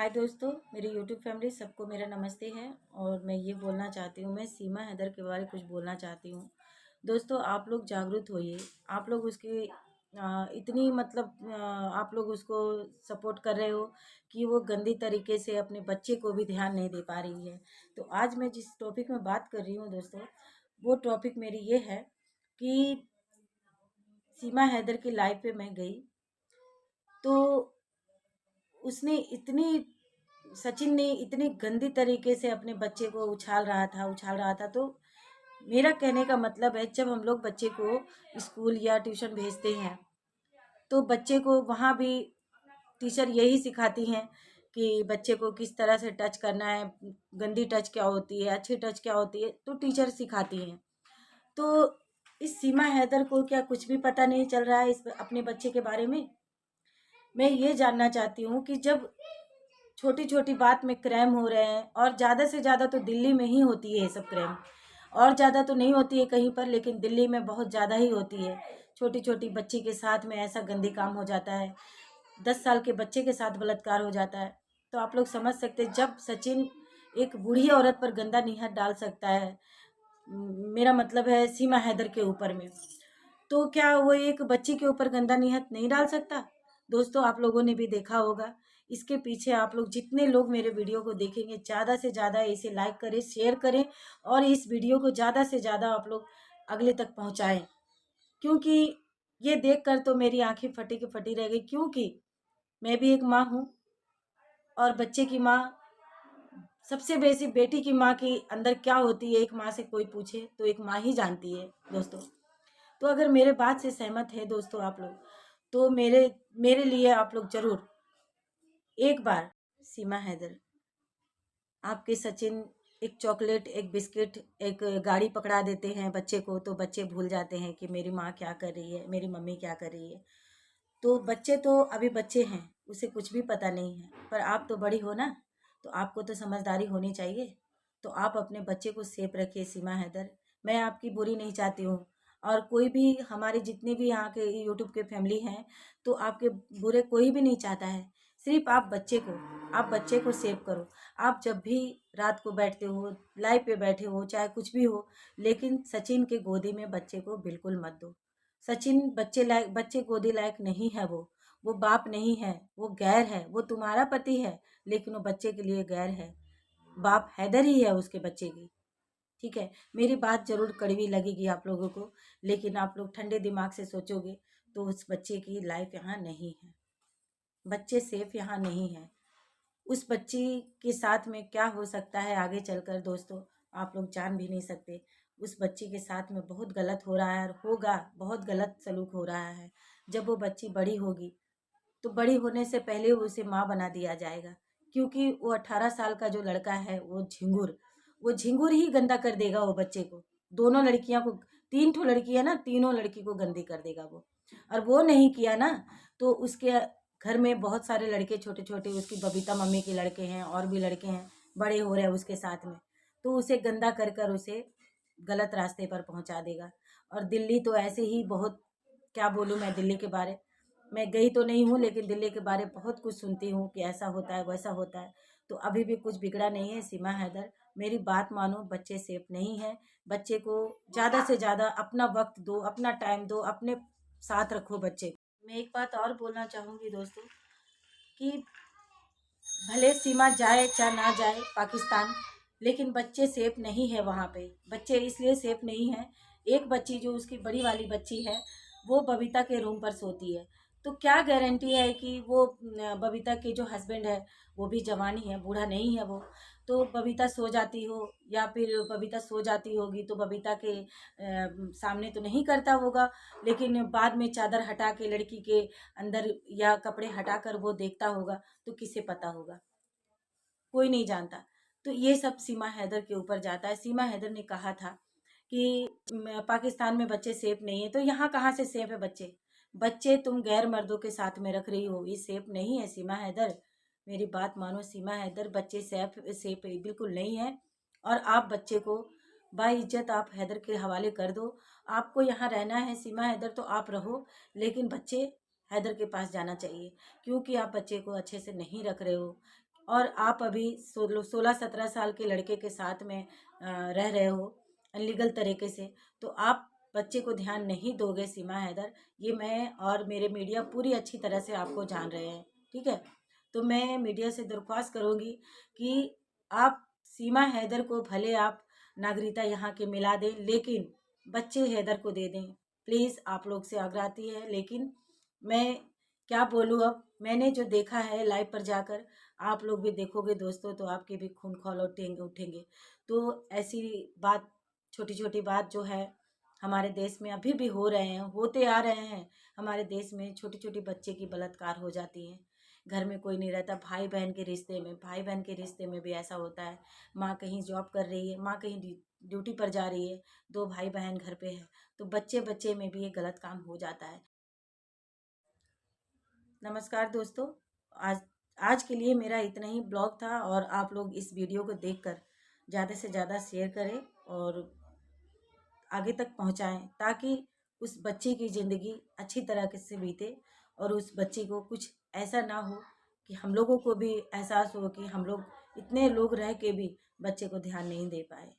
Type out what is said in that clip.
हाय दोस्तों, मेरी YouTube family सबको मेरा नमस्ते है। और मैं ये बोलना चाहती हूँ, मैं सीमा हैदर के बारे में कुछ बोलना चाहती हूँ। दोस्तों, आप लोग जागरूक होइए। आप लोग उसकी इतनी मतलब आप लोग उसको सपोर्ट कर रहे हो कि वो गंदी तरीके से अपने बच्चे को भी ध्यान नहीं दे पा रही है। तो आज मैं जिस टॉपिक में बात कर रही हूँ दोस्तों, वो टॉपिक मेरी ये है कि सीमा हैदर की लाइफ पे मैं गई तो उसने इतनी सचिन ने इतनी गंदी तरीके से अपने बच्चे को उछाल रहा था। तो मेरा कहने का मतलब है, जब हम लोग बच्चे को स्कूल या ट्यूशन भेजते हैं तो बच्चे को वहाँ भी टीचर यही सिखाती हैं कि बच्चे को किस तरह से टच करना है, गंदी टच क्या होती है, अच्छी टच क्या होती है, तो टीचर सिखाती हैं। तो इस सीमा हैदर को क्या कुछ भी पता नहीं चल रहा है इस अपने बच्चे के बारे में? मैं ये जानना चाहती हूँ कि जब छोटी छोटी बात में क्राइम हो रहे हैं, और ज़्यादा से ज़्यादा तो दिल्ली में ही होती है ये सब क्राइम, और ज़्यादा तो नहीं होती है कहीं पर, लेकिन दिल्ली में बहुत ज़्यादा ही होती है। छोटी छोटी बच्ची के साथ में ऐसा गंदी काम हो जाता है, 10 साल के बच्चे के साथ बलात्कार हो जाता है। तो आप लोग समझ सकते हैं, जब सचिन एक बूढ़ी औरत पर गंदा निहत डाल सकता है, मेरा मतलब है सीमा हैदर के ऊपर में, तो क्या वो एक बच्ची के ऊपर गंदा निहत नहीं डाल सकता? दोस्तों, आप लोगों ने भी देखा होगा। इसके पीछे आप लोग जितने लोग मेरे वीडियो को देखेंगे, ज़्यादा से ज़्यादा इसे लाइक करें, शेयर करें, और इस वीडियो को ज़्यादा से ज़्यादा आप लोग अगले तक पहुंचाएं। क्योंकि ये देखकर तो मेरी आंखें फटी की फटी रह गई, क्योंकि मैं भी एक माँ हूँ, और बच्चे की माँ, सबसे बेसी बेटी की माँ के अंदर क्या होती है, एक माँ से कोई पूछे तो एक माँ ही जानती है दोस्तों। तो अगर मेरे बात से सहमत है दोस्तों आप लोग, तो मेरे मेरे लिए आप लोग जरूर एक बार, सीमा हैदर, आपके सचिन एक चॉकलेट, एक बिस्किट, एक गाड़ी पकड़ा देते हैं बच्चे को, तो बच्चे भूल जाते हैं कि मेरी माँ क्या कर रही है, मेरी मम्मी क्या कर रही है। तो बच्चे तो अभी बच्चे हैं, उसे कुछ भी पता नहीं है, पर आप तो बड़ी हो ना, तो आपको तो समझदारी होनी चाहिए। तो आप अपने बच्चे को सेफ रखिए सीमा हैदर। मैं आपकी बुरी नहीं चाहती हूँ, और कोई भी हमारे जितने भी यहाँ के यूट्यूब के फैमिली हैं, तो आपके बुरे कोई भी नहीं चाहता है। सिर्फ आप बच्चे को सेव करो। आप जब भी रात को बैठते हो, लाइव पे बैठे हो, चाहे कुछ भी हो, लेकिन सचिन के गोदी में बच्चे को बिल्कुल मत दो। सचिन बच्चे गोदी लायक नहीं है। वो बाप नहीं है, वो गैर है। वो तुम्हारा पति है, लेकिन वो बच्चे के लिए गैर है। बाप हैदर ही है उसके बच्चे की। ठीक है, मेरी बात जरूर कड़वी लगेगी आप लोगों को, लेकिन आप लोग ठंडे दिमाग से सोचोगे तो उस बच्चे की लाइफ यहाँ नहीं है, बच्चे सेफ यहाँ नहीं है। उस बच्ची के साथ में क्या हो सकता है आगे चलकर दोस्तों, आप लोग जान भी नहीं सकते। उस बच्ची के साथ में बहुत गलत हो रहा है, और होगा, बहुत गलत सलूक हो रहा है। जब वो बच्ची बड़ी होगी, तो बड़ी होने से पहले उसे माँ बना दिया जाएगा, क्योंकि वो 18 साल का जो लड़का है, वो झिंगुर ही गंदा कर देगा वो बच्चे को। दोनों लड़कियां को, 3 ठो लड़की है ना, तीनों लड़की को गंदी कर देगा वो। और वो नहीं किया ना, तो उसके घर में बहुत सारे लड़के छोटे छोटे, उसकी बबीता मम्मी के लड़के हैं, और भी लड़के हैं, बड़े हो रहे हैं उसके साथ में, तो उसे गंदा कर कर उसे गलत रास्ते पर पहुंचा देगा। और दिल्ली तो ऐसे ही बहुत, क्या बोलूँ मैं दिल्ली के बारे, मैं गई तो नहीं हूँ, लेकिन दिल्ली के बारे बहुत कुछ सुनती हूँ कि ऐसा होता है, वैसा होता है। तो अभी भी कुछ बिगड़ा नहीं है सीमा हैदर, मेरी बात मानो, बच्चे सेफ नहीं है। बच्चे को ज़्यादा से ज़्यादा अपना वक्त दो, अपना टाइम दो, अपने साथ रखो बच्चे को। मैं एक बात और बोलना चाहूँगी दोस्तों, कि भले सीमा जाए चाहे ना जाए पाकिस्तान, लेकिन बच्चे सेफ नहीं है वहाँ पे। बच्चे इसलिए सेफ नहीं है, एक बच्ची जो उसकी बड़ी वाली बच्ची है, वो बबीता के रूम पर सोती है। तो क्या गारंटी है कि वो बबीता के जो हस्बैंड है, वो भी जवान ही है, बूढ़ा नहीं है वो। तो बबीता सो जाती हो, या फिर बबीता सो जाती होगी तो बबीता के सामने तो नहीं करता होगा, लेकिन बाद में चादर हटा के लड़की के अंदर या कपड़े हटाकर वो देखता होगा, तो किसे पता होगा? कोई नहीं जानता। तो ये सब सीमा हैदर के ऊपर जाता है। सीमा हैदर ने कहा था कि पाकिस्तान में बच्चे सेफ नहीं है, तो यहाँ कहाँ से सेफ है बच्चे? बच्चे तुम गैर मर्दों के साथ में रख रही हो, ये सेफ नहीं है सीमा हैदर। मेरी बात मानो सीमा हैदर, बच्चे सेफ सेफ बिल्कुल नहीं है। और आप बच्चे को बाइज्जत आप हैदर के हवाले कर दो। आपको यहाँ रहना है सीमा हैदर, तो आप रहो, लेकिन बच्चे हैदर के पास जाना चाहिए, क्योंकि आप बच्चे को अच्छे से नहीं रख रहे हो। और आप अभी 16-17 साल के लड़के के साथ में रह रहे हो अनलीगल तरीके से, तो आप बच्चे को ध्यान नहीं दोगे सीमा हैदर, ये मैं और मेरे मीडिया पूरी अच्छी तरह से आपको जान रहे हैं, ठीक है। तो मैं मीडिया से दरख्वास्त करूँगी कि आप सीमा हैदर को भले आप नागरिकता यहाँ के मिला दें, लेकिन बच्चे हैदर को दे दें। प्लीज़ आप लोग से आग्रह आती है, लेकिन मैं क्या बोलूँ अब, मैंने जो देखा है लाइव पर जाकर, आप लोग भी देखोगे दोस्तों तो आपके भी खून खौल उठेंगे। तो ऐसी बात, छोटी छोटी बात जो है हमारे देश में अभी भी हो रहे हैं, होते आ रहे हैं। हमारे देश में छोटी छोटी बच्चे की बलात्कार हो जाती है, घर में कोई नहीं रहता। भाई बहन के रिश्ते में भी ऐसा होता है। माँ कहीं जॉब कर रही है, माँ कहीं ड्यूटी पर जा रही है, दो भाई बहन घर पे है, तो बच्चे बच्चे में भी ये गलत काम हो जाता है। नमस्कार दोस्तों, आज आज के लिए मेरा इतना ही ब्लॉग था, और आप लोग इस वीडियो को देखकर ज़्यादा से ज़्यादा शेयर करें और आगे तक पहुंचाएं, ताकि उस बच्चे की ज़िंदगी अच्छी तरह से बीते, और उस बच्चे को कुछ ऐसा ना हो कि हम लोगों को भी एहसास हो कि हम लोग इतने लोग रह के भी बच्चे को ध्यान नहीं दे पाए।